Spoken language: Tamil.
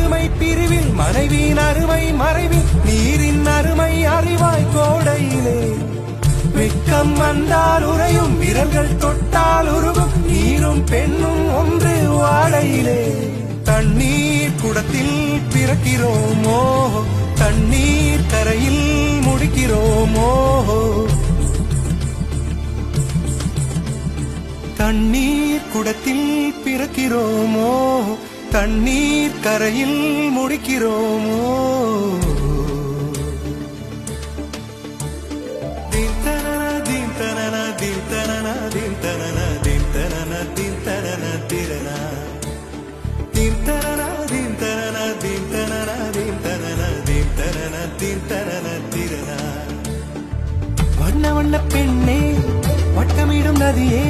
அருமை பிரிவில் மனைவியின் அருமை மறைவில் நீரின் அருமை அறிவாய் கோடையிலே வெட்கம் வந்தால் உறையும் விரல்கள் தொட்டால் உருகும் நீரும் பெண்ணும் ஒன்று வாழையிலே தண்ணீர் குடத்தில் பிறக்கிறோமோ தண்ணீர் கரையில் முடிக்கிறோமோ தண்ணீர் குடத்தில் பிறக்கிறோமோ தண்ணீர் கரையில் முடிக்கிறோமோ வண்ண வண்ண பெண்ணே வட்டமிடும் நதியே